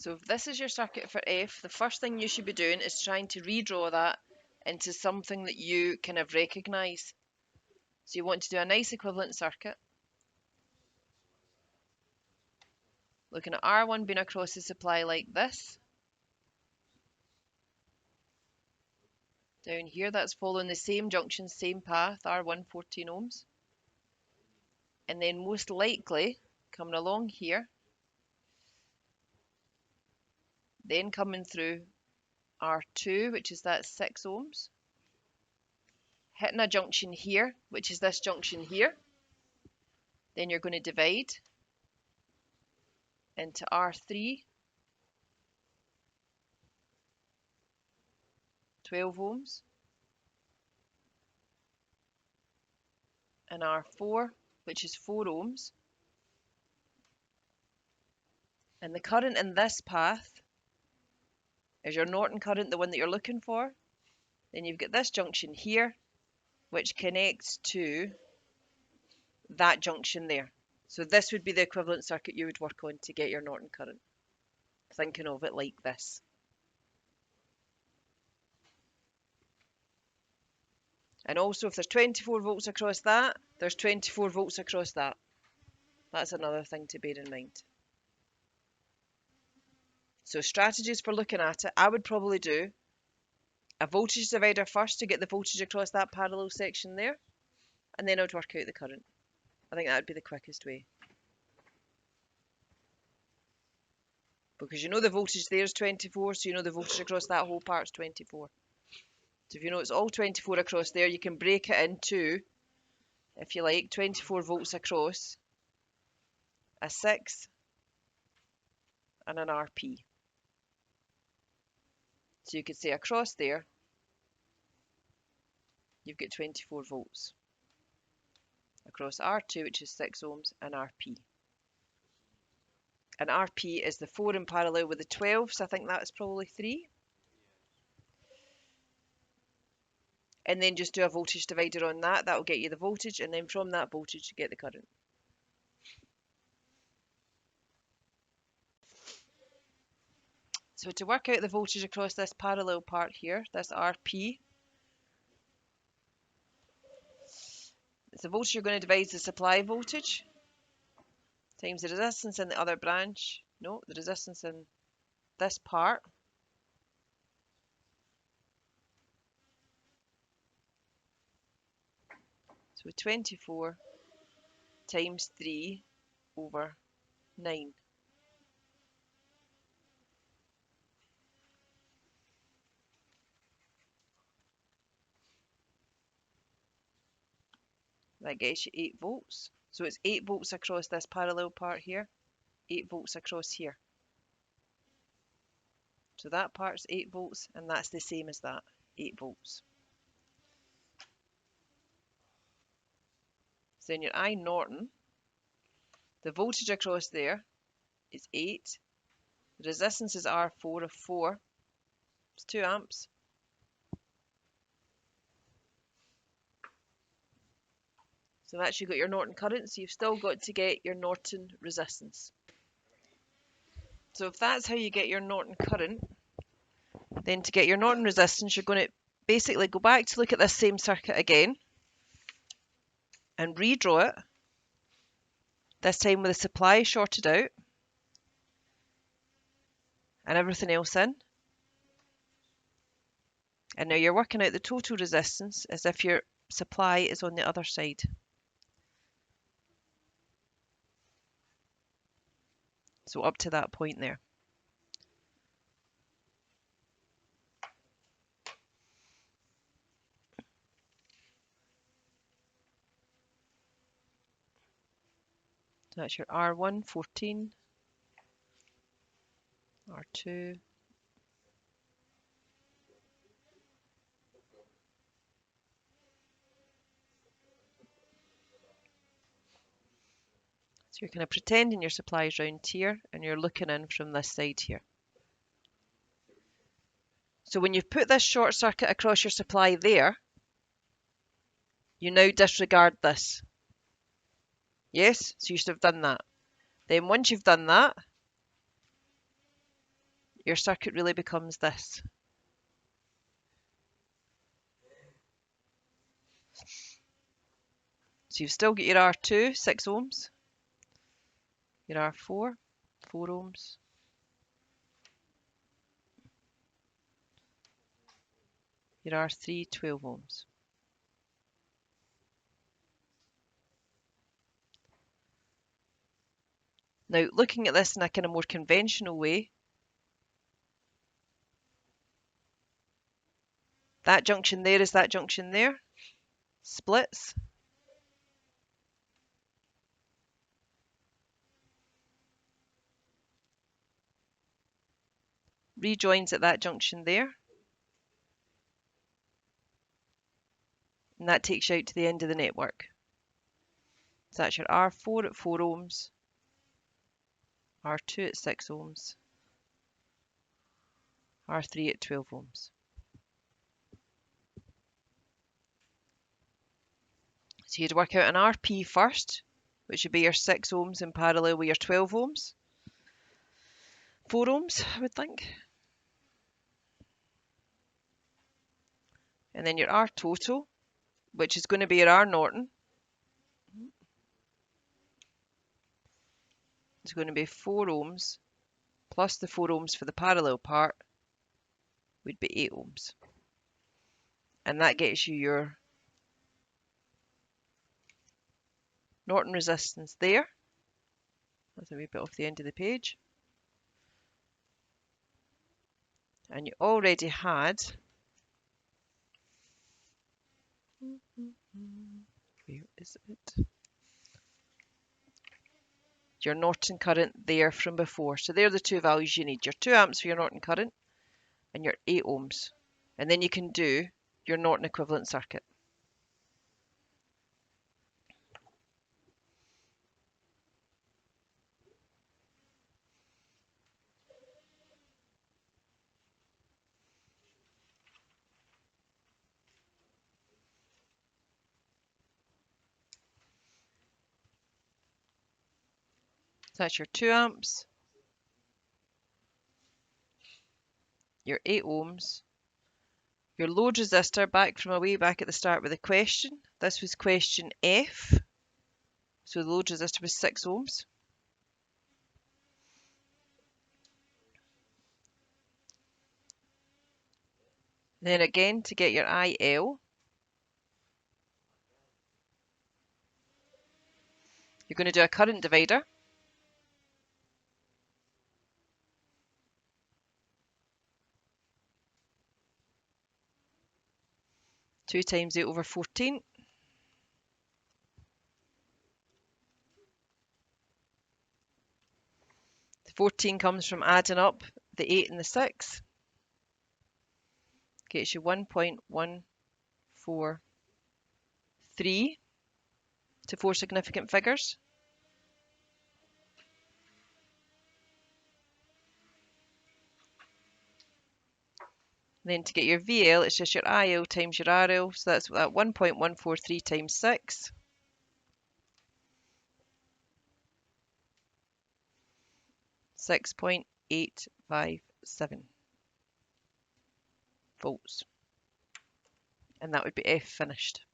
So if this is your circuit for F, the first thing you should be doing is trying to redraw that into something that you kind of recognise. So you want to do a nice equivalent circuit. Looking at R1 being across the supply like this. Down here, that's following the same junction, same path, R1 14 ohms. And then most likely, coming along here, then coming through R2, which is that 6 ohms, hitting a junction here, which is this junction here. Then you're going to divide into R3, 12 ohms, and R4, which is 4 ohms. And the current in this path is your Norton current, the one that you're looking for. Then you've got this junction here, which connects to that junction there. So this would be the equivalent circuit you would work on to get your Norton current. Thinking of it like this. And also if there's 24 volts across that, there's 24 volts across that. That's another thing to bear in mind. So strategies for looking at it, I would probably do a voltage divider first to get the voltage across that parallel section there, and then I would work out the current. I think that would be the quickest way. Because you know the voltage there is 24, so you know the voltage across that whole part is 24. So if you know it's all 24 across there, you can break it into, if you like, 24 volts across, a 6, and an RP. So you could say across there, you've got 24 volts. Across R2, which is 6 ohms, and RP. And RP is the 4 in parallel with the 12, so I think that's probably 3. And then just do a voltage divider on that. That will get you the voltage, and then from that voltage you get the current. So to work out the voltage across this parallel part here, this RP, it's the voltage you're going to divide the supply voltage times the resistance in the other branch. No, the resistance in this part. So 24 times 3 over 9. That gets you 8 volts. So it's 8 volts across this parallel part here, 8 volts across here. So that part's 8 volts, and that's the same as that, 8 volts. So then your I Norton, the voltage across there is 8. The resistance is R4 of 4. It's 2 amps. So that's you got your Norton current, so you've still got to get your Norton resistance. So if that's how you get your Norton current, then to get your Norton resistance, you're going to basically go back to look at this same circuit again and redraw it, this time with the supply shorted out and everything else in. And now you're working out the total resistance as if your supply is on the other side. So up to that point there. So that's your R1, 14, R2, so you're kind of pretending your supply is round here and you're looking in from this side here. So when you've put this short circuit across your supply there, you now disregard this. Yes, so you should have done that. Then once you've done that, your circuit really becomes this. So you've still got your R2, 6 ohms, your R4, 4 ohms, your R3, 12 ohms. Now, looking at this in a kind of more conventional way, that junction there is that junction there, splits. Rejoins at that junction there. And that takes you out to the end of the network. So that's your R4 at 4 ohms, R2 at 6 ohms, R3 at 12 ohms. So you'd work out an RP first, which would be your 6 ohms in parallel with your 12 ohms. 4 ohms, I would think. And then your R total, which is going to be your R Norton. It's going to be 4 ohms plus the 4 ohms for the parallel part would be 8 ohms. And that gets you your Norton resistance there. That's a wee bit off the end of the page. And you already had where is it? Your Norton current there from before. So they're the two values you need. Your 2 amps for your Norton current and your 8 ohms. And then you can do your Norton equivalent circuit. So that's your 2 amps, your 8 ohms, your load resistor back from away back at the start with the question. This was question F. So the load resistor was 6 ohms. Then again, to get your IL, you're going to do a current divider. Two times 8 over 14. The 14 comes from adding up the 8 and the 6. Gets you 1.143 to 4 significant figures. Then to get your VL, it's just your IL times your RL. So that's that 1.143 times 6. 6.857 volts. And that would be F finished.